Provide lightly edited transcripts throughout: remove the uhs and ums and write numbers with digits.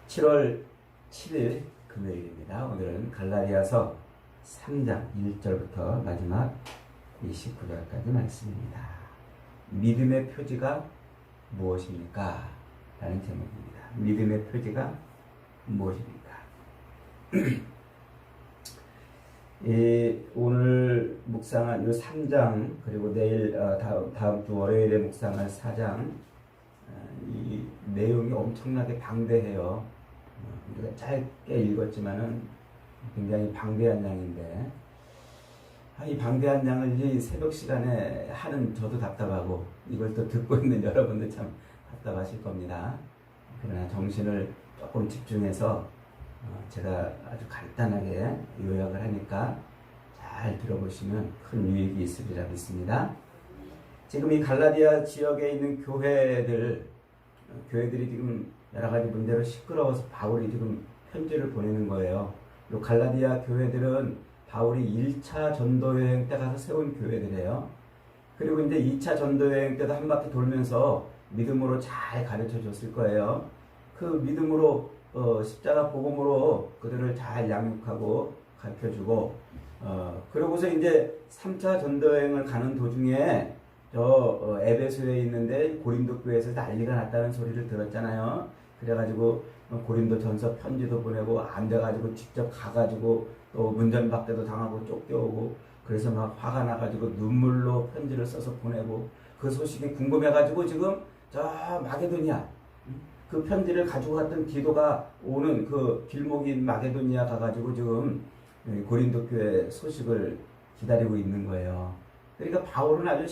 7월 7일 금요일입니다. 오늘은 갈라디아서 3장 1절부터 마지막 29절까지 말씀입니다. 믿음의 표지가 무엇입니까? 라는 제목입니다. 믿음의 표지가 무엇입니까? 오늘 묵상한 이 3장 그리고 내일 다음 주 월요일에 묵상할 4장 이 내용이 엄청나게 방대해요. 우리가 짧게 읽었지만은 굉장히 방대한 양인데 이 방대한 양을 이 새벽 시간에 하는 저도 답답하고 이걸 또 듣고 있는 여러분들 참 답답하실 겁니다. 그러나 정신을 조금 집중해서 제가 아주 간단하게 요약을 하니까 잘 들어보시면 큰 유익이 있으리라 믿습니다. 지금 이 갈라디아 지역에 있는 교회들이 지금 여러 가지 문제로 시끄러워서 바울이 지금 편지를 보내는 거예요. 이 갈라디아 교회들은 바울이 1차 전도여행 때 가서 세운 교회들이에요. 그리고 이제 2차 전도여행 때도 한 바퀴 돌면서 믿음으로 잘 가르쳐 줬을 거예요. 그 믿음으로 십자가 복음으로 그들을 잘 양육하고 가르쳐 주고 그러고서 이제 3차 전도여행을 가는 도중에 에베소에 있는데 고린도 교회에서 난리가 났다는 소리를 들었잖아요. 그래가지고 고린도 전서 편지도 보내고 안 돼가지고 직접 가가지고 또 문전박대도 당하고 쫓겨오고 그래서 막 화가 나가지고 눈물로 편지를 써서 보내고 그 소식이 궁금해가지고 지금 저 마게도니아 그 편지를 가지고 갔던 디도가 오는 그 길목인 마게도니아 가가지고 지금 고린도 교회 소식을 기다리고 있는 거예요. 그러니까 바울은 아주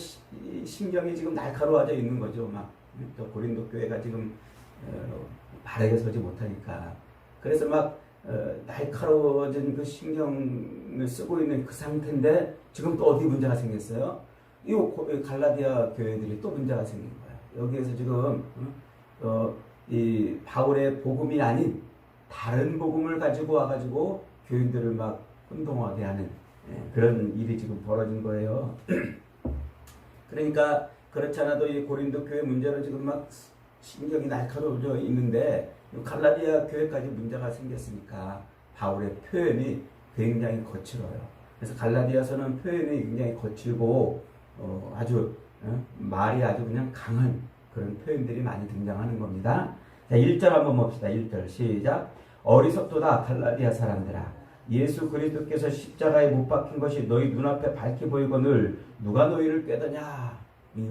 신경이 지금 날카로워져 있는 거죠. 막 고린도 교회가 지금 바르게 서지 못하니까. 그래서 막 날카로워진 그 신경을 쓰고 있는 그 상태인데 지금 또 어디 문제가 생겼어요? 이 갈라디아 교회들이 또 문제가 생긴 거예요. 여기에서 지금 이 바울의 복음이 아닌 다른 복음을 가지고 와가지고 교인들을 막 혼동하게 하는 그런 일이 지금 벌어진 거예요. 그러니까 그렇지 않아도 이 고린도 교회 문제로 지금 막 신경이 날카로워져 있는데 갈라디아 교회까지 문제가 생겼으니까 바울의 표현이 굉장히 거칠어요. 그래서 갈라디아서는 표현이 굉장히 거칠고 아주 말이 아주 그냥 강한 그런 표현들이 많이 등장하는 겁니다. 자, 1절 한번 봅시다. 1절 시작. 어리석도다 갈라디아 사람들아, 예수 그리스도께서 십자가에 못 박힌 것이 너희 눈앞에 밝게 보이거늘 누가 너희를 꾀더냐.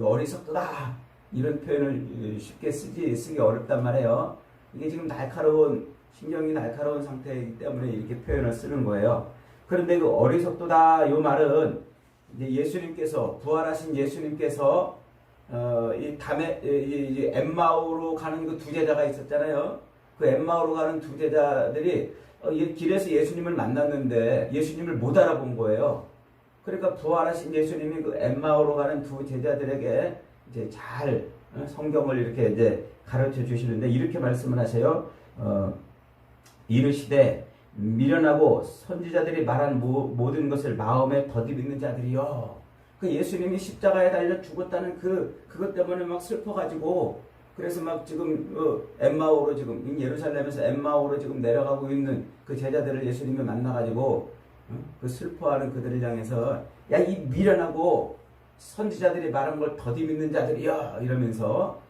어리석도다 이런 표현을 쉽게 쓰기 어렵단 말이에요. 이게 지금 신경이 날카로운 상태이기 때문에 이렇게 표현을 쓰는 거예요. 그런데 그 어리석도다 이 말은 이제 예수님께서 부활하신 예수님께서 이 엠마오로 가는 그 두 제자가 있었잖아요. 그 엠마오로 가는 두 제자들이 길에서 예수님을 만났는데 예수님을 못 알아본 거예요. 그러니까 부활하신 예수님이 그 엠마오로 가는 두 제자들에게 이제 잘 성경을 이렇게 이제 가르쳐 주시는데 이렇게 말씀을 하세요. 이르시되 미련하고 선지자들이 말한 모든 것을 마음에 더디는 자들이요. 그 예수님이 십자가에 달려 죽었다는 그것 때문에 막 슬퍼가지고 그래서 막 지금 엠마오로 지금 예루살렘에서 엠마오로 지금 내려가고 있는 그 제자들을 예수님이 만나가지고 그 슬퍼하는 그들을 향해서 야, 이 미련하고 선지자들이 말한 걸 더디 믿는 자들이여 이러면서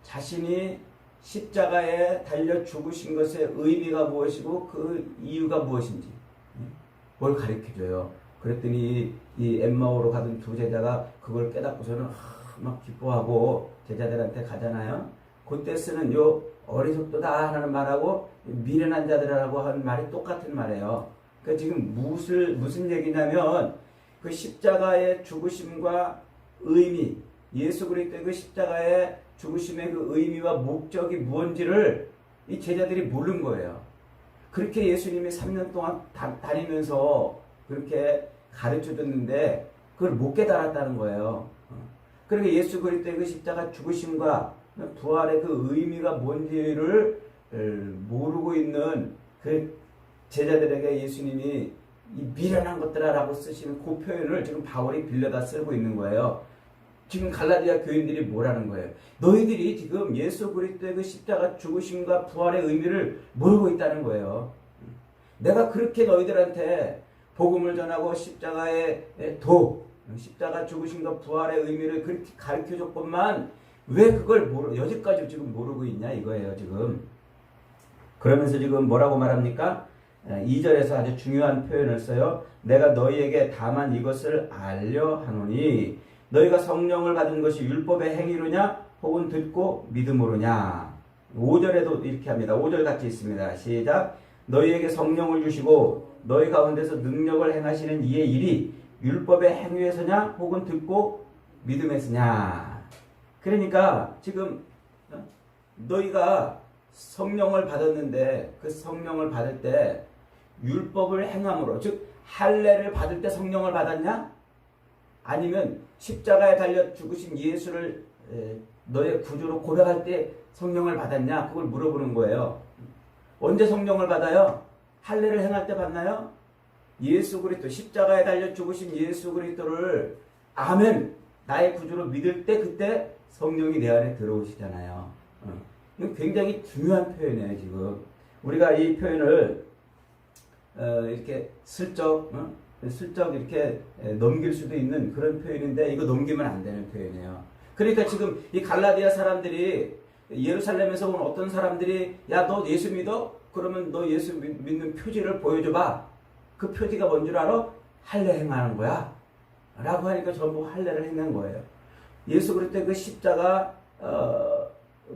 자신이 십자가에 달려 죽으신 것의 의미가 무엇이고 그 이유가 무엇인지 뭘 가르쳐줘요. 그랬더니 이 엠마오로 가던 두 제자가 그걸 깨닫고서는 막 기뻐하고 제자들한테 가잖아요. 그때 쓰는 요 어리석도다 하는 말하고 미련한 자들이라고 하는 말이 똑같은 말이에요. 그러니까 지금 무슨 얘기냐면 그 십자가의 죽으심과 의미, 예수 그리스도의 그 십자가의 죽으심의 그 의미와 목적이 무엇인지를 이 제자들이 모르는 거예요. 그렇게 예수님이 3년 동안 다니면서 그렇게 가르쳐 줬는데 그걸 못 깨달았다는 거예요. 그러니까 예수 그리스도의 그 십자가 죽으심과 부활의 그 의미가 뭔지를 모르고 있는 그 제자들에게 예수님이 이 미련한 것들아라고 쓰시는 그 표현을 지금 바울이 빌려다 쓰고 있는 거예요. 지금 갈라디아 교인들이 뭐라는 거예요? 너희들이 지금 예수 그리스도의 그 십자가 죽으심과 부활의 의미를 모르고 있다는 거예요. 내가 그렇게 너희들한테 복음을 전하고 십자가의 십자가 죽으심과 부활의 의미를 그렇게 가르쳐줬건만 왜 그걸 여지까지 지금 모르고 있냐 이거예요 지금. 그러면서 지금 뭐라고 말합니까? 2절에서 아주 중요한 표현을 써요. 내가 너희에게 다만 이것을 알려 하노니 너희가 성령을 받은 것이 율법의 행위로냐 혹은 듣고 믿음으로냐. 5절에도 이렇게 합니다. 5절 같이 있습니다. 시작. 너희에게 성령을 주시고 너희 가운데서 능력을 행하시는 이의 일이 율법의 행위에서냐 혹은 듣고 믿음에서냐. 그러니까 지금 너희가 성령을 받았는데 그 성령을 받을 때 율법을 행함으로, 즉 할례를 받을 때 성령을 받았냐? 아니면 십자가에 달려 죽으신 예수를 너의 구주로 고백할 때 성령을 받았냐? 그걸 물어보는 거예요. 언제 성령을 받아요? 할례를 행할 때 받나요? 예수 그리스도, 십자가에 달려 죽으신 예수 그리스도를 아멘, 나의 구주로 믿을 때 그때 성령이 내 안에 들어오시잖아요. 이거 굉장히 중요한 표현이에요 지금. 우리가 이 표현을 이렇게 슬쩍 이렇게 넘길 수도 있는 그런 표현인데 이거 넘기면 안 되는 표현이에요. 그러니까 지금 이 갈라디아 사람들이, 예루살렘에서 온 어떤 사람들이 야 너 예수 믿어? 그러면 너 예수 믿는 표지를 보여줘봐. 그 표지가 뭔 줄 알아? 할례 행하는 거야 라고 하니까 전부 할례를 행한 거예요. 예수 그리스도의 그 십자가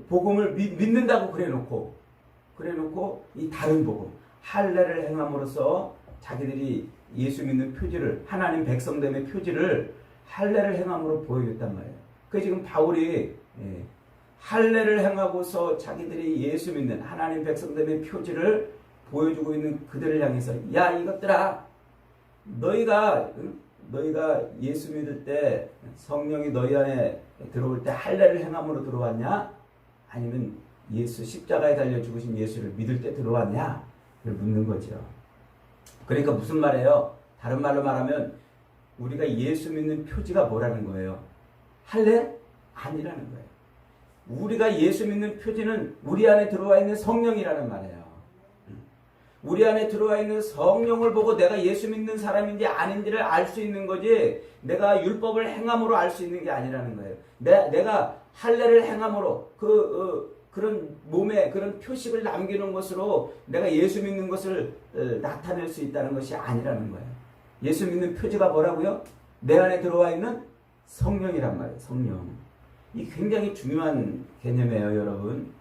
복음을 믿는다고 그래놓고 이 다른 복음 할례를 행함으로써 자기들이 예수 믿는 표지를, 하나님 백성됨의 표지를 할례를 행함으로 보여줬단 말이에요. 그 지금 바울이 할례를 행하고서 자기들이 예수 믿는 하나님 백성됨의 표지를 보여주고 있는 그들을 향해서 야 이것들아, 너희가 예수 믿을 때 성령이 너희 안에 들어올 때 할례를 행함으로 들어왔냐? 아니면 예수 십자가에 달려 죽으신 예수를 믿을 때 들어왔냐? 를 묻는 거죠. 그러니까 무슨 말이에요? 다른 말로 말하면 우리가 예수 믿는 표지가 뭐라는 거예요? 할례? 아니라는 거예요. 우리가 예수 믿는 표지는 우리 안에 들어와 있는 성령이라는 말이에요. 우리 안에 들어와 있는 성령을 보고 내가 예수 믿는 사람인지 아닌지를 알 수 있는 거지, 내가 율법을 행함으로 알 수 있는 게 아니라는 거예요. 내가 할례를 행함으로 그런 몸에 그런 표식을 남기는 것으로 내가 예수 믿는 것을 나타낼 수 있다는 것이 아니라는 거예요. 예수 믿는 표지가 뭐라고요? 내 안에 들어와 있는 성령이란 말이에요. 성령. 이 굉장히 중요한 개념이에요, 여러분.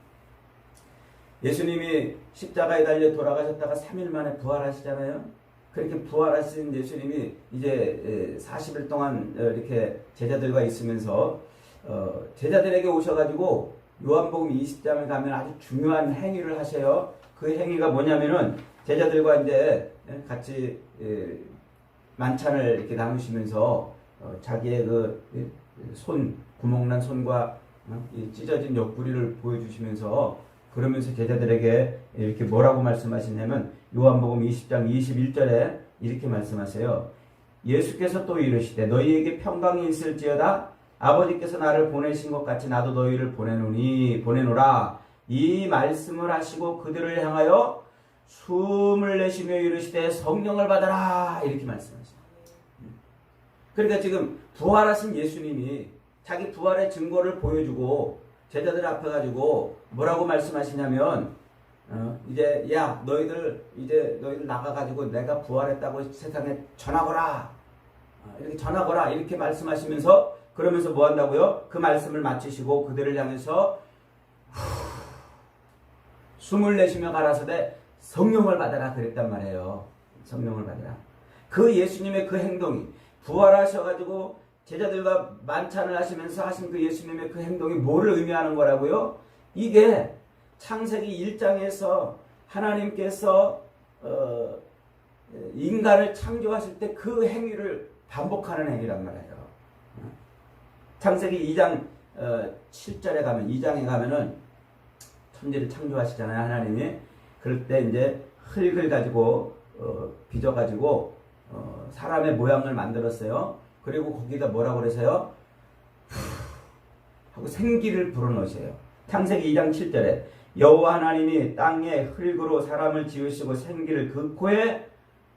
예수님이 십자가에 달려 돌아가셨다가 3일 만에 부활하시잖아요. 그렇게 부활하신 예수님이 이제 40일 동안 이렇게 제자들과 있으면서 제자들에게 오셔가지고 요한복음 20장을 가면 아주 중요한 행위를 하셔요. 그 행위가 뭐냐면은 제자들과 이제 같이 만찬을 이렇게 나누시면서 자기의 그 구멍난 손과 찢어진 옆구리를 보여주시면서, 그러면서 제자들에게 이렇게 뭐라고 말씀하시냐면 요한복음 20장 21절에 이렇게 말씀하세요. 예수께서 또 이르시되 너희에게 평강이 있을지어다. 아버지께서 나를 보내신 것 같이 나도 너희를 보내노라. 이 말씀을 하시고 그들을 향하여 숨을 내쉬며 이르시되 성령을 받아라. 이렇게 말씀하십니다. 그러니까 지금 부활하신 예수님이 자기 부활의 증거를 보여주고 제자들 앞에 가지고 뭐라고 말씀하시냐면 이제 너희들 나가가지고 내가 부활했다고 세상에 전하거라. 이렇게 전하거라. 이렇게 말씀하시면서, 그러면서 뭐 한다고요? 그 말씀을 마치시고 그들을 향해서 숨을 내쉬며 가라사대 성령을 받아라 그랬단 말이에요. 성령을 받아라. 그 예수님의 그 행동이, 부활하셔가지고 제자들과 만찬을 하시면서 하신 그 예수님의 그 행동이 뭐를 의미하는 거라고요? 이게 창세기 1장에서 하나님께서 인간을 창조하실 때 그 행위를 반복하는 행위란 말이에요. 창세기 2장 7절에 가면, 2장에 가면은 천지를 창조하시잖아요, 하나님이. 그럴 때 이제 흙을 가지고 빚어가지고 사람의 모양을 만들었어요. 그리고 거기다 뭐라고 그러세요? 하고 생기를 불어넣으세요. 창세기 2장 7절에 여호와 하나님이 땅에 흙으로 사람을 지으시고 생기를 그 코에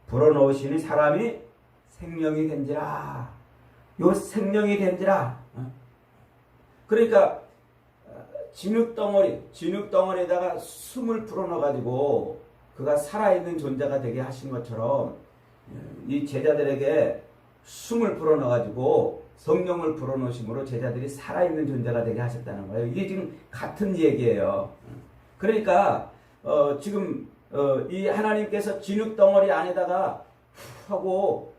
불어넣으시니 사람이 생명이 된지라. 요 생명이 된지라. 그러니까 진흙덩어리에다가 숨을 불어넣어가지고 그가 살아있는 존재가 되게 하신 것처럼 이 제자들에게 숨을 불어넣어가지고 성령을 불어넣으심으로 제자들이 살아있는 존재가 되게 하셨다는 거예요. 이게 지금 같은 얘기예요. 그러니까 지금 이 하나님께서 진흙덩어리 안에다가 하고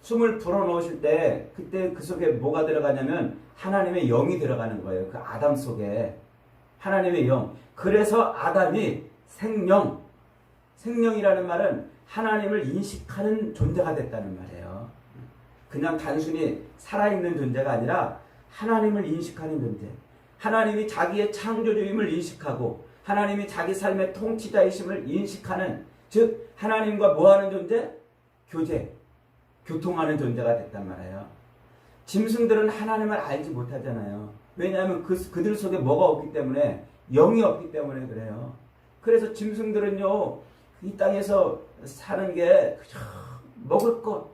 숨을 불어넣으실 때 그때 그 속에 뭐가 들어가냐면 하나님의 영이 들어가는 거예요. 그 아담 속에 하나님의 영. 그래서 아담이 생명이라는 말은 하나님을 인식하는 존재가 됐다는 말이에요. 그냥 단순히 살아있는 존재가 아니라 하나님을 인식하는 존재. 하나님이 자기의 창조주임을 인식하고 하나님이 자기 삶의 통치자이심을 인식하는, 즉 하나님과 뭐하는 존재? 교통하는 존재가 됐단 말이에요. 짐승들은 하나님을 알지 못하잖아요. 왜냐하면 그들 속에 뭐가 없기 때문에, 영이 없기 때문에 그래요. 그래서 짐승들은요, 이 땅에서 사는 게 그저 먹을 것,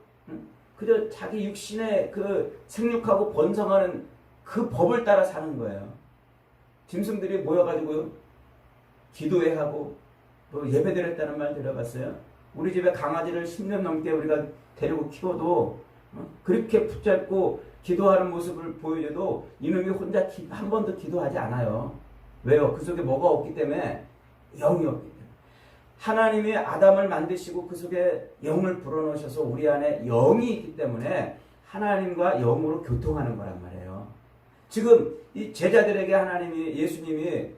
그저 자기 육신의 그 생육하고 번성하는 그 법을 따라 사는 거예요. 짐승들이 모여가지고 기도회 하고 또 예배 드렸다는 말 들어봤어요? 우리 집에 강아지를 10년 넘게 우리가 데리고 키워도 그렇게 붙잡고 기도하는 모습을 보여줘도 이놈이 혼자 한 번도 기도하지 않아요. 왜요? 그 속에 뭐가 없기 때문에, 영이 없기 때문에. 하나님이 아담을 만드시고 그 속에 영을 불어넣으셔서 우리 안에 영이 있기 때문에 하나님과 영으로 교통하는 거란 말이에요. 지금 이 제자들에게 예수님이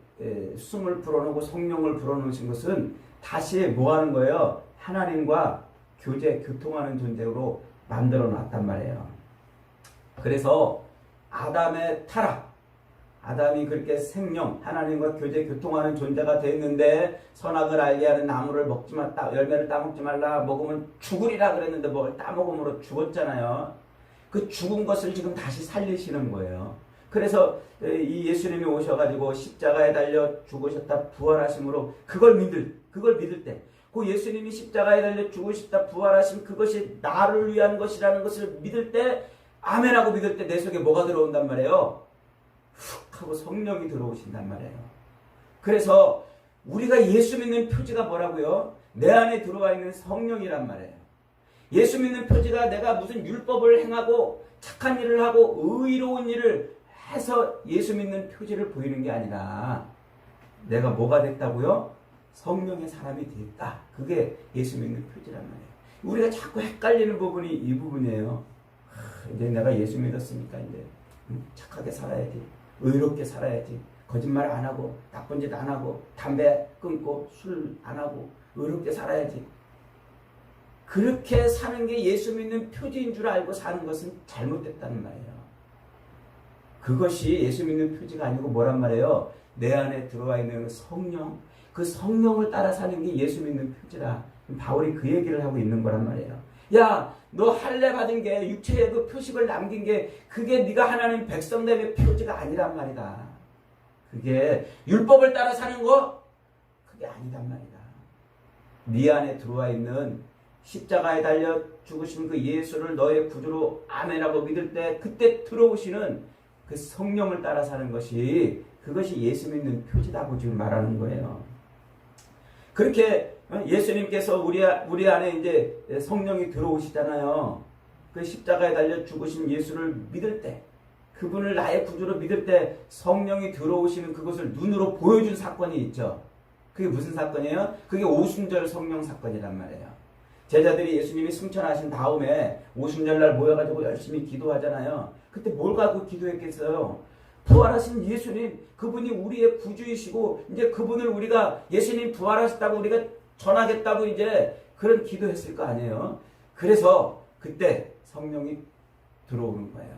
숨을 불어넣고 성령을 불어넣으신 것은 다시 뭐 하는 거예요? 하나님과 교통하는 존재로 만들어 놨단 말이에요. 그래서 아담의 타락, 아담이 그렇게 하나님과 교통하는 존재가 됐는데 선악을 알게 하는 나무를 먹지 말라, 열매를 따먹지 말라, 먹으면 죽으리라 그랬는데 뭘 따먹음으로 죽었잖아요. 그 죽은 것을 지금 다시 살리시는 거예요. 그래서 이 예수님이 오셔가지고 십자가에 달려 죽으셨다 부활하심으로 그걸 믿을 때, 그 예수님이 십자가에 달려 죽으셨다 부활하심, 그것이 나를 위한 것이라는 것을 믿을 때, 아멘하고 믿을 때 내 속에 뭐가 들어온단 말이에요? 훅 하고 성령이 들어오신단 말이에요. 그래서 우리가 예수 믿는 표지가 뭐라고요? 내 안에 들어와 있는 성령이란 말이에요. 예수 믿는 표지가 내가 무슨 율법을 행하고 착한 일을 하고 의로운 일을 해서 예수 믿는 표지를 보이는 게 아니라 내가 뭐가 됐다고요? 성령의 사람이 됐다. 그게 예수 믿는 표지란 말이에요. 우리가 자꾸 헷갈리는 부분이 이 부분이에요. 이제 내가 예수 믿었으니까 이제 착하게 살아야지, 의롭게 살아야지, 거짓말 안 하고 나쁜 짓 안 하고 담배 끊고 술 안 하고 의롭게 살아야지. 그렇게 사는 게 예수 믿는 표지인 줄 알고 사는 것은 잘못됐다는 말이에요. 그것이 예수 믿는 표지가 아니고 뭐란 말이에요? 내 안에 들어와 있는 성령, 그 성령을 따라 사는 게 예수 믿는 표지라. 바울이 그 얘기를 하고 있는 거란 말이에요. 야, 너 할례 받은 게, 육체의 그 표식을 남긴 게, 그게 네가 하나님 백성됨의 표지가 아니란 말이다. 그게 율법을 따라 사는 거? 그게 아니란 말이다. 네 안에 들어와 있는 십자가에 달려 죽으신 그 예수를 너의 구주로 아멘하고 믿을 때, 그때 들어오시는 그 성령을 따라 사는 것이, 그것이 예수 믿는 표지다고 지금 말하는 거예요. 그렇게 예수님께서 우리 안에 이제 성령이 들어오시잖아요. 그 십자가에 달려 죽으신 예수를 믿을 때, 그분을 나의 구주로 믿을 때 성령이 들어오시는 그것을 눈으로 보여준 사건이 있죠. 그게 무슨 사건이에요? 그게 오순절 성령 사건이란 말이에요. 제자들이 예수님이 승천하신 다음에 오순절날 모여가지고 열심히 기도하잖아요. 그때 뭘 갖고 기도했겠어요? 부활하신 예수님, 그분이 우리의 구주이시고 이제 그분을 우리가 예수님 부활하셨다고 우리가 전하겠다고 이제 그런 기도했을 거 아니에요. 그래서 그때 성령이 들어오는 거예요.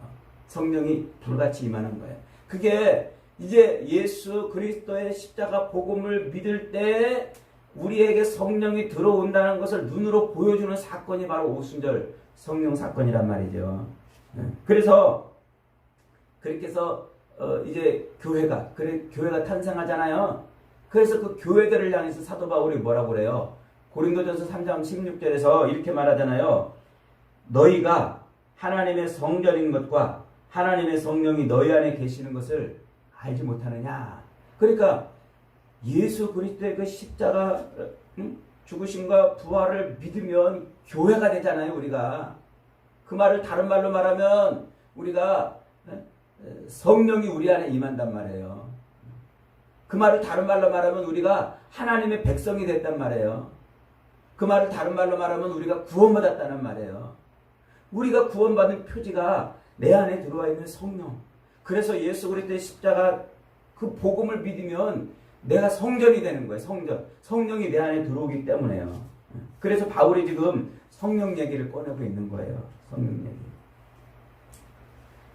성령이 불같이 임하는 거예요. 그게 이제 예수 그리스도의 십자가 복음을 믿을 때 우리에게 성령이 들어온다는 것을 눈으로 보여주는 사건이 바로 오순절 성령 사건이란 말이죠. 그래서 그렇게 해서 이제 교회가 탄생하잖아요. 그래서 그 교회들을 향해서 사도 바울이 뭐라고 그래요? 고린도전서 3장 16절에서 이렇게 말하잖아요. 너희가 하나님의 성전인 것과 하나님의 성령이 너희 안에 계시는 것을 알지 못하느냐. 그러니까 예수 그리스도의 그 십자가 죽으심과 부활을 믿으면 교회가 되잖아요. 우리가 그 말을 다른 말로 말하면 우리가 성령이 우리 안에 임한단 말이에요. 그 말을 다른 말로 말하면 우리가 하나님의 백성이 됐단 말이에요. 그 말을 다른 말로 말하면 우리가 구원받았다는 말이에요. 우리가 구원받은 표지가 내 안에 들어와 있는 성령. 그래서 예수 그리스도의 십자가 그 복음을 믿으면 내가 성전이 되는 거예요. 성령이 내 안에 들어오기 때문에요. 그래서 바울이 지금 성령 얘기를 꺼내고 있는 거예요. 성령 얘기.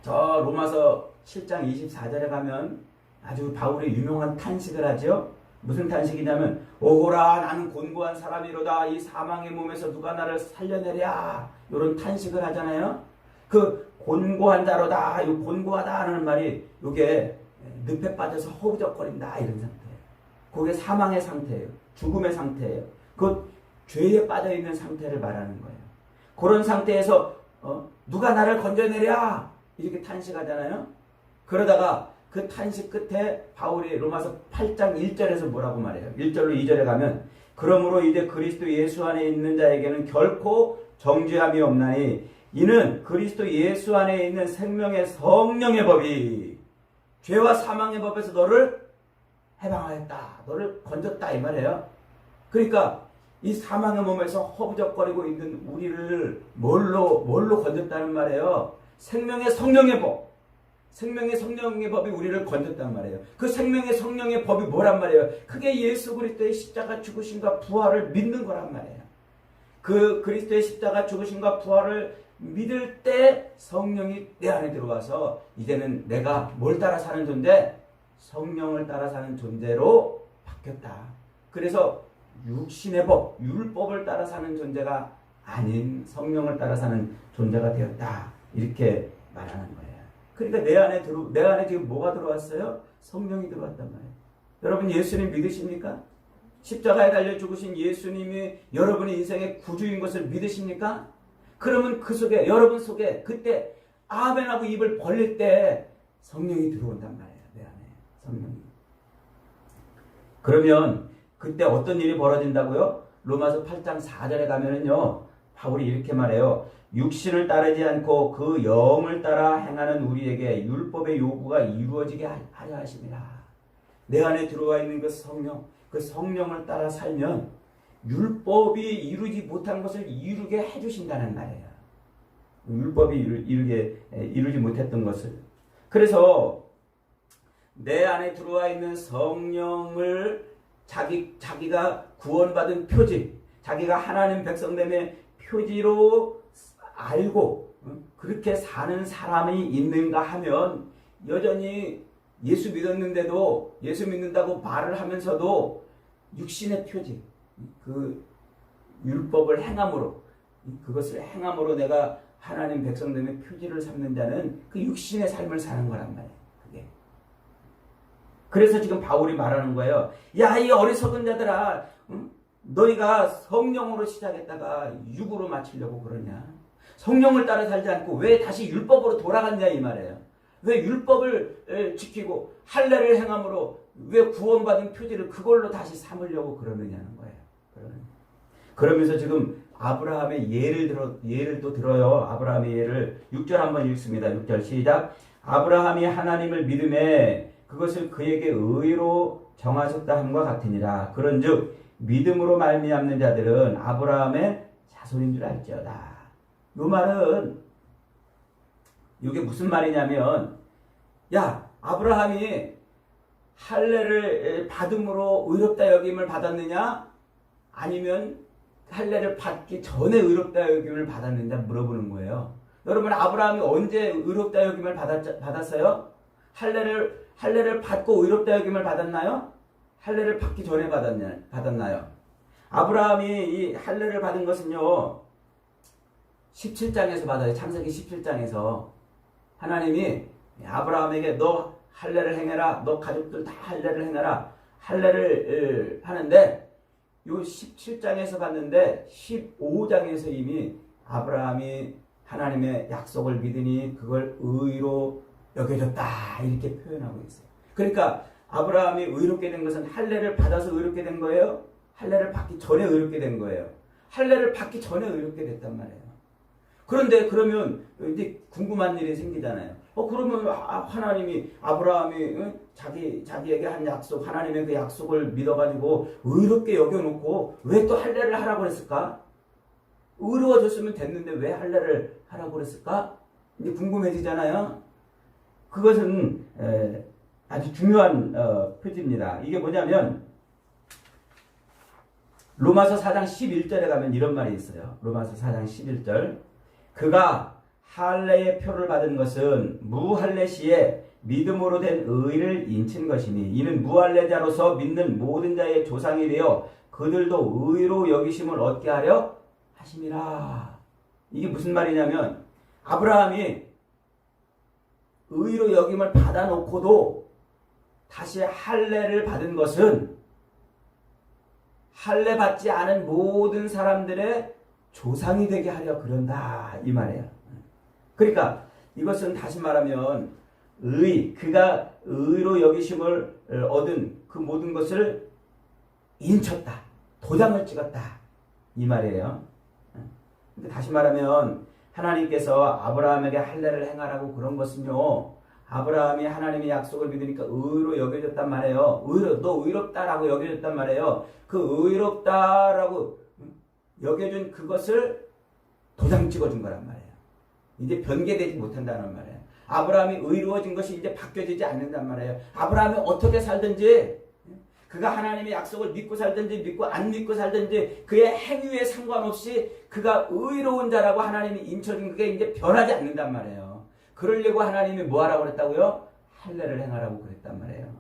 저 로마서 7장 24절에 가면 아주 바울이 유명한 탄식을 하죠. 무슨 탄식이냐면 오호라 나는 곤고한 사람이로다 이 사망의 몸에서 누가 나를 살려내랴 이런 탄식을 하잖아요. 그 곤고한 자로다 이 곤고하다 하는 말이 이게 늪에 빠져서 허우적거린다 이런 상태예요. 그게 사망의 상태예요. 죽음의 상태예요. 그 죄에 빠져있는 상태를 말하는 거예요. 그런 상태에서 누가 나를 건져내랴 이렇게 탄식하잖아요. 그러다가 그 탄식 끝에 바울이 로마서 8장 1절에서 뭐라고 말해요. 1절로 2절에 가면 그러므로 이제 그리스도 예수 안에 있는 자에게는 결코 정죄함이 없나니 이는 그리스도 예수 안에 있는 생명의 성령의 법이 죄와 사망의 법에서 너를 해방하였다. 너를 건졌다 이 말이에요. 그러니까 이 사망의 몸에서 허부적거리고 있는 우리를 뭘로 건졌다는 말이에요. 생명의 성령의 법. 생명의 성령의 법이 우리를 건졌단 말이에요. 그 생명의 성령의 법이 뭐란 말이에요? 그게 예수 그리스도의 십자가 죽으심과 부활을 믿는 거란 말이에요. 그 그리스도의 십자가 죽으심과 부활을 믿을 때 성령이 내 안에 들어와서 이제는 내가 뭘 따라 사는 존재? 성령을 따라 사는 존재로 바뀌었다. 그래서 육신의 법, 율법을 따라 사는 존재가 아닌 성령을 따라 사는 존재가 되었다. 이렇게 말하는 거예요. 그러니까 내 안에 지금 뭐가 들어왔어요? 성령이 들어왔단 말이에요. 여러분 예수님 믿으십니까? 십자가에 달려 죽으신 예수님이 여러분의 인생의 구주인 것을 믿으십니까? 그러면 그 속에 여러분 속에 그때 아멘하고 입을 벌릴 때 성령이 들어온단 말이에요. 내 안에 성령이. 그러면 그때 어떤 일이 벌어진다고요? 로마서 8장 4절에 가면은요. 바울이 이렇게 말해요. 육신을 따르지 않고 그 영을 따라 행하는 우리에게 율법의 요구가 이루어지게 하려 하십니다. 내 안에 들어와 있는 그 성령을 따라 살면 율법이 이루지 못한 것을 이루게 해주신다는 말이에요. 율법이 이루지 못했던 것을. 그래서 내 안에 들어와 있는 성령을 자기가 구원받은 표지, 자기가 하나님 백성됨의 표지로 알고 그렇게 사는 사람이 있는가 하면 여전히 예수 믿었는데도 예수 믿는다고 말을 하면서도 육신의 표지, 그 율법을 행함으로 그것을 행함으로 내가 하나님 백성됨의 표지를 삼는 자는 그 육신의 삶을 사는 거란 말이에요. 그게. 그래서 지금 바울이 말하는 거예요. 야, 이 어리석은 자들아, 너희가 성령으로 시작했다가 육으로 마치려고 그러냐? 성령을 따라 살지 않고 왜 다시 율법으로 돌아갔냐 이 말이에요. 왜 율법을 지키고 할례를 행함으로 왜 구원받은 표지를 그걸로 다시 삼으려고 그러느냐는 거예요. 그러면서 지금 아브라함의 예를 또 들어요. 아브라함의 예를 6절 한번 읽습니다. 6절 시작. 아브라함이 하나님을 믿음에 그것을 그에게 의로 정하셨다 함과 같으니라. 그런즉 믿음으로 말미암는 자들은 아브라함의 자손인 줄 알지어다. 이 말은 이게 무슨 말이냐면, 야, 아브라함이 할례를 받음으로 의롭다 여김을 받았느냐? 아니면 할례를 받기 전에 의롭다 여김을 받았느냐 물어보는 거예요. 여러분, 아브라함이 언제 의롭다 여김을 받았어요? 할례를 받고 의롭다 여김을 받았나요? 할례를 받기 전에 받았나요? 아브라함이 이 할례를 받은 것은요, 17장에서 받아요. 창세기 17장에서 하나님이 아브라함에게 너 할례를 행해라. 너 가족들 다 할례를 행해라. 할례를 하는데 요 17장에서 봤는데 15장에서 이미 아브라함이 하나님의 약속을 믿으니 그걸 의로 여겨졌다 이렇게 표현하고 있어요. 그러니까 아브라함이 의롭게 된 것은 할례를 받아서 의롭게 된 거예요? 할례를 받기 전에 의롭게 된 거예요? 할례를 받기 전에 의롭게 됐단 말이에요. 그런데 그러면 이제 궁금한 일이 생기잖아요. 그러면 하나님이 아브라함이 자기에게 한 약속, 하나님의 그 약속을 믿어가지고 의롭게 여겨놓고 왜 또 할례를 하라고 그랬을까? 의로워졌으면 됐는데 왜 할례를 하라고 그랬을까? 이제 궁금해지잖아요. 그것은 아주 중요한 표지입니다. 이게 뭐냐면 로마서 4장 11절에 가면 이런 말이 있어요. 로마서 4장 11절. 그가 할례의 표를 받은 것은 무할례 시에 믿음으로 된 의를 인친 것이니 이는 무할례자로서 믿는 모든 자의 조상이 되어 그들도 의로 여기심을 얻게 하려 하심이라. 이게 무슨 말이냐면 아브라함이 의로 여김을 받아놓고도 다시 할례를 받은 것은 할례 받지 않은 모든 사람들의 조상이 되게 하려 그런다 이 말이에요. 그러니까 이것은 다시 말하면 그가 의로 여기심을 얻은 그 모든 것을 인쳤다, 도장을 찍었다 이 말이에요. 근데 다시 말하면 하나님께서 아브라함에게 할례를 행하라고 그런 것은요, 아브라함이 하나님의 약속을 믿으니까 의로 여겨졌단 말이에요. 너 의롭다라고 여겨졌단 말이에요. 그 의롭다라고 여겨준 그것을 도장 찍어준 거란 말이에요. 이제 변개되지 못한다는 말이에요. 아브라함이 의로워진 것이 이제 바뀌어지지 않는단 말이에요. 아브라함이 어떻게 살든지, 그가 하나님의 약속을 믿고 살든지 믿고 안 믿고 살든지 그의 행위에 상관없이 그가 의로운 자라고 하나님이 인쳐준 그게 이제 변하지 않는단 말이에요. 그러려고 하나님이 뭐 하라고 그랬다고요? 할례를 행하라고 그랬단 말이에요.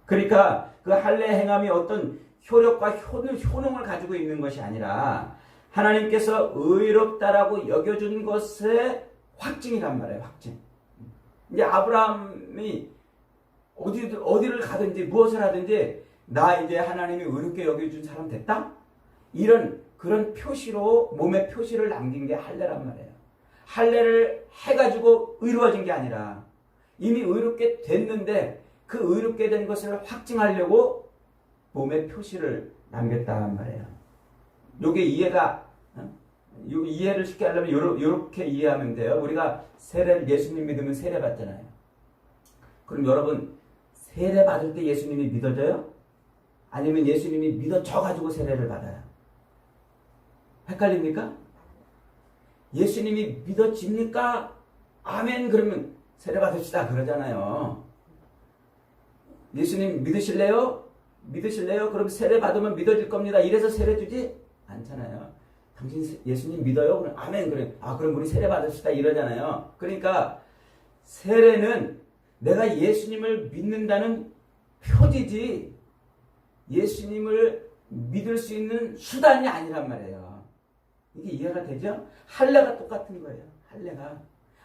그러니까 그 할례 행함이 어떤 효력과 효능을 가지고 있는 것이 아니라 하나님께서 의롭다라고 여겨준 것의 확증이란 말이에요. 확증. 이제 아브라함이 어디를 가든지 무엇을 하든지 나 이제 하나님이 의롭게 여겨준 사람 됐다? 그런 표시로 몸에 표시를 남긴 게 할례란 말이에요. 할례를 해가지고 의로워진 게 아니라 이미 의롭게 됐는데 그 의롭게 된 것을 확증하려고 몸에 표시를 남겼다는 말이에요. 요게 이해를 쉽게 하려면 요렇게 이해하면 돼요. 우리가 예수님 믿으면 세례 받잖아요. 그럼 여러분 세례 받을 때 예수님이 믿어져요? 아니면 예수님이 믿어져가지고 세례를 받아요? 헷갈립니까? 예수님이 믿어집니까? 아멘 그러면 세례 받읍시다 그러잖아요. 예수님 믿으실래요? 그럼 세례 받으면 믿어질 겁니다. 이래서 세례 주지 않잖아요. 당신 예수님 믿어요? 그럼 아멘 그래. 그럼 우리 세례 받읍시다 이러잖아요. 그러니까 세례는 내가 예수님을 믿는다는 표지지 예수님을 믿을 수 있는 수단이 아니란 말이에요. 이게 이해가 되죠? 할례가 똑같은 거예요. 할례가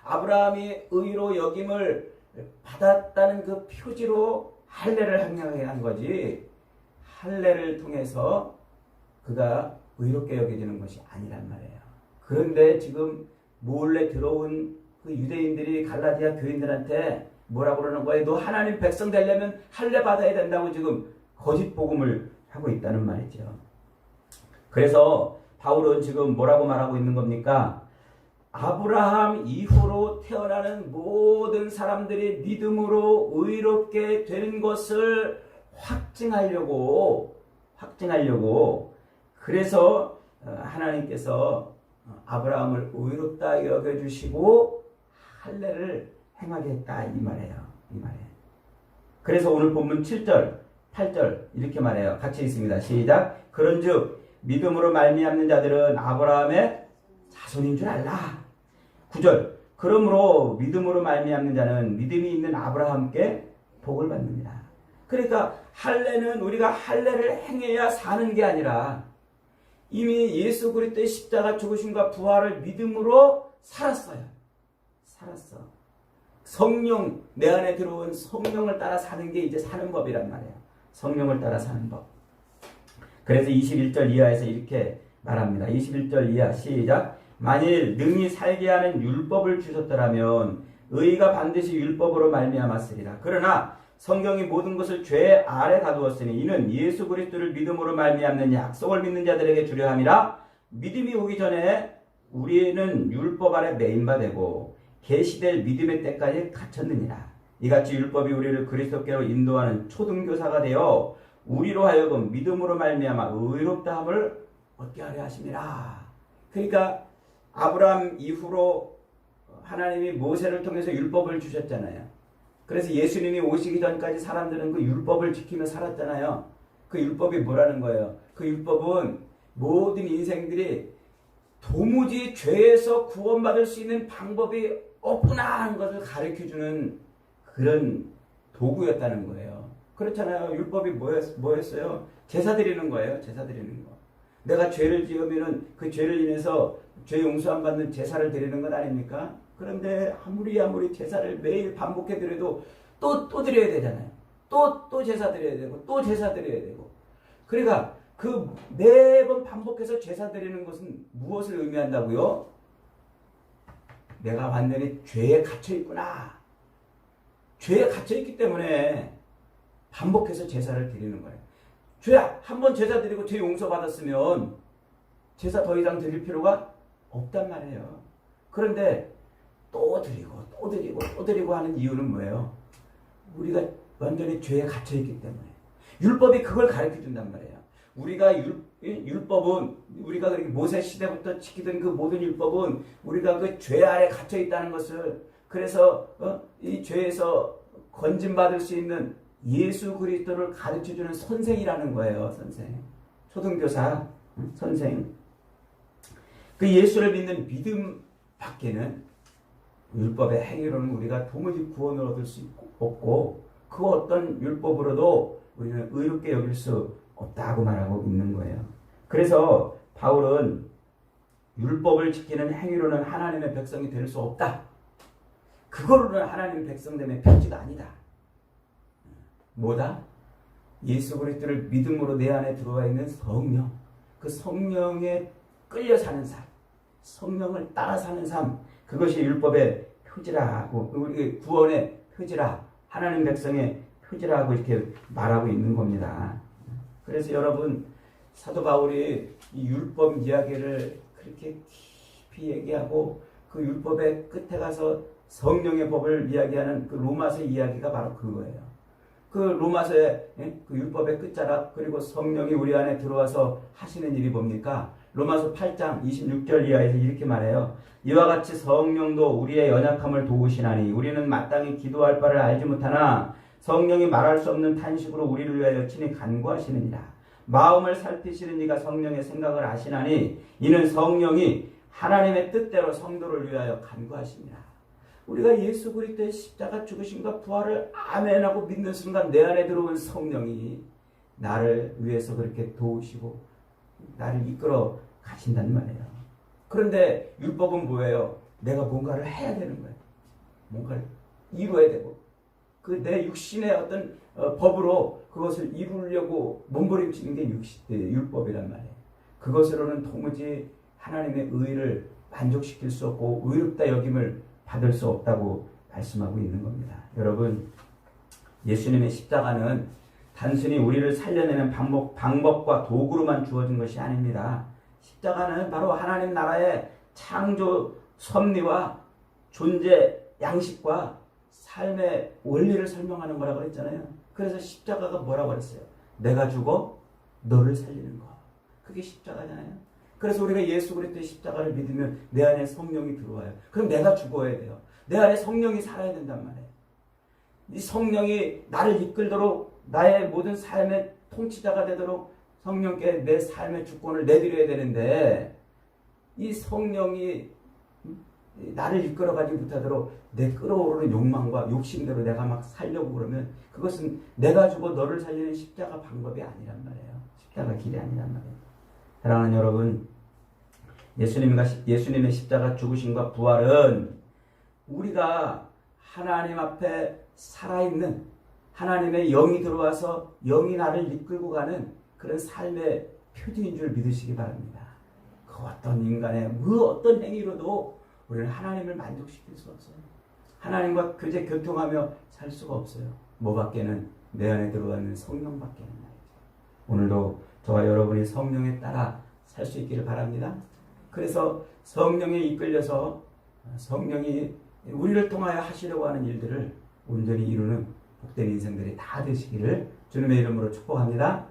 아브라함이 의로 여김을 받았다는 그 표지로 할례를 행하게 한 거지 할례를 통해서 그가 의롭게 여겨지는 것이 아니란 말이에요. 그런데 지금 몰래 들어온 그 유대인들이 갈라디아 교인들한테 뭐라고 그러는 거예요? 너 하나님 백성 되려면 할례 받아야 된다고 지금 거짓 복음을 하고 있다는 말이죠. 그래서 바울은 지금 뭐라고 말하고 있는 겁니까? 아브라함 이후로 태어나는 모든 사람들이 믿음으로 의롭게 되는 것을 확증하려고 그래서 하나님께서 아브라함을 의롭다 여겨주시고 할례를 행하게 했다 이 말이에요. 그래서 오늘 본문 7절 8절 이렇게 말해요. 같이 있습니다. 시작. 그런즉 믿음으로 말미암는 자들은 아브라함의 자손인 줄 알라. 9절. 그러므로 믿음으로 말미암는 자는 믿음이 있는 아브라함께 복을 받습니다. 그러니까 할례는 우리가 할례를 행해야 사는 게 아니라 이미 예수 그리스도의 십자가 죽으심과 부활을 믿음으로 살았어요. 성령, 내 안에 들어온 성령을 따라 사는 게 이제 사는 법이란 말이에요. 성령을 따라 사는 법. 그래서 21절 이하에서 이렇게 말합니다. 21절 이하 시작. 만일 능히 살게 하는 율법을 주셨더라면 의가 반드시 율법으로 말미암았으리라. 그러나 성경이 모든 것을 죄 아래 가두었으니 이는 예수 그리스도를 믿음으로 말미암는 약속을 믿는 자들에게 주려 함이라. 믿음이 오기 전에 우리는 율법 아래 매인바 되고 계시될 믿음의 때까지 갇혔느니라. 이같이 율법이 우리를 그리스도께로 인도하는 초등교사가 되어 우리로 하여금 믿음으로 말미암아 의롭다함을 얻게 하려 하심이라. 그러니까 아브라함 이후로 하나님이 모세를 통해서 율법을 주셨잖아요. 그래서 예수님이 오시기 전까지 사람들은 그 율법을 지키며 살았잖아요. 그 율법이 뭐라는 거예요? 그 율법은 모든 인생들이 도무지 죄에서 구원받을 수 있는 방법이 없구나 하는 것을 가르쳐주는 그런 도구였다는 거예요. 그렇잖아요. 율법이 뭐였어요? 제사 드리는 거예요. 제사 드리는 거. 내가 죄를 지으면은 그 죄를 인해서 죄 용서 안 받는 제사를 드리는 건 아닙니까? 그런데 아무리 제사를 매일 반복해 드려도 또 드려야 되잖아요. 또 제사 드려야 되고 또 제사 드려야 되고. 그러니까 그 매번 반복해서 제사 드리는 것은 무엇을 의미한다고요? 내가 완전히 죄에 갇혀 있구나. 죄에 갇혀 있기 때문에 반복해서 제사를 드리는 거예요. 죄 한 번 제사 드리고 죄 용서 받았으면 제사 더 이상 드릴 필요가 없단 말이에요. 그런데 또 드리고 하는 이유는 뭐예요? 우리가 완전히 죄에 갇혀 있기 때문에. 율법이 그걸 가르쳐 준단 말이에요. 우리가 율법은 우리가 그렇게 모세 시대부터 지키던 그 모든 율법은 우리가 그 죄 아래 갇혀 있다는 것을, 그래서 이 죄에서 건진받을 수 있는 예수 그리스도를 가르쳐주는 선생이라는 거예요. 선생, 초등교사, 선생. 그 예수를 믿는 믿음 밖에는 율법의 행위로는 우리가 도무지 구원을 얻을 수 없고 그 어떤 율법으로도 우리는 의롭게 여길 수 없다고 말하고 있는 거예요. 그래서 바울은 율법을 지키는 행위로는 하나님의 백성이 될 수 없다. 그거로는 하나님의 백성됨의 편지가 아니다. 뭐다? 예수 그리스도를 믿음으로 내 안에 들어와 있는 성령, 그 성령에 끌려 사는 삶, 성령을 따라 사는 삶, 그것이 율법의 표지라고, 우리 구원의 표지라, 하나님 백성의 표지라고 이렇게 말하고 있는 겁니다. 그래서 여러분, 사도 바울이 이 율법 이야기를 그렇게 깊이 얘기하고 그 율법의 끝에 가서 성령의 법을 이야기하는 그 로마서 이야기가 바로 그거예요. 그 로마서의 그 율법의 끝자락, 그리고 성령이 우리 안에 들어와서 하시는 일이 뭡니까? 로마서 8장 26절 이하에서 이렇게 말해요. 이와 같이 성령도 우리의 연약함을 도우시나니 우리는 마땅히 기도할 바를 알지 못하나 성령이 말할 수 없는 탄식으로 우리를 위하여 친히 간구하시느니라. 마음을 살피시는 이가 성령의 생각을 아시나니 이는 성령이 하나님의 뜻대로 성도를 위하여 간구하십니다. 우리가 예수 그리스도의 십자가 죽으심과 부활을 아멘하고 믿는 순간 내 안에 들어온 성령이 나를 위해서 그렇게 도우시고 나를 이끌어 가신단 말이에요. 그런데 율법은 뭐예요? 내가 뭔가를 해야 되는 거예요. 뭔가를 이루어야 되고 그 내 육신의 어떤 법으로 그것을 이루려고 몸부림치는 게 율법이란 말이에요. 그것으로는 도무지 하나님의 의를 만족시킬 수 없고 의롭다 여김을 받을 수 없다고 말씀하고 있는 겁니다. 여러분, 예수님의 십자가는 단순히 우리를 살려내는 방법과 도구로만 주어진 것이 아닙니다. 십자가는 바로 하나님 나라의 창조 섭리와 존재 양식과 삶의 원리를 설명하는 거라고 그랬잖아요. 그래서 십자가가 뭐라고 그랬어요? 내가 죽어 너를 살리는 거. 그게 십자가잖아요. 그래서 우리가 예수 그리스도의 십자가를 믿으면 내 안에 성령이 들어와요. 그럼 내가 죽어야 돼요. 내 안에 성령이 살아야 된단 말이에요. 이 성령이 나를 이끌도록 나의 모든 삶의 통치자가 되도록 성령께 내 삶의 주권을 내드려야 되는데 이 성령이 나를 이끌어가지 못하도록 내 끌어오르는 욕망과 욕심대로 내가 막 살려고 그러면 그것은 내가 죽어 너를 살리는 십자가 방법이 아니란 말이에요. 십자가 길이 아니란 말이에요. 사랑하는 여러분, 예수님의 십자가 죽으심과 부활은 우리가 하나님 앞에 살아있는 하나님의 영이 들어와서 영이 나를 이끌고 가는 그런 삶의 표지인 줄 믿으시기 바랍니다. 그 어떤 인간의 그 어떤 행위로도 우리는 하나님을 만족시킬 수 없어요. 하나님과 그저 교통하며 살 수가 없어요. 뭐밖에는 내 안에 들어가는 성령밖에는 말이죠. 오늘도 저와 여러분이 성령에 따라 살 수 있기를 바랍니다. 그래서 성령에 이끌려서 성령이 우리를 통하여 하시려고 하는 일들을 온전히 이루는 복된 인생들이 다 되시기를 주님의 이름으로 축복합니다.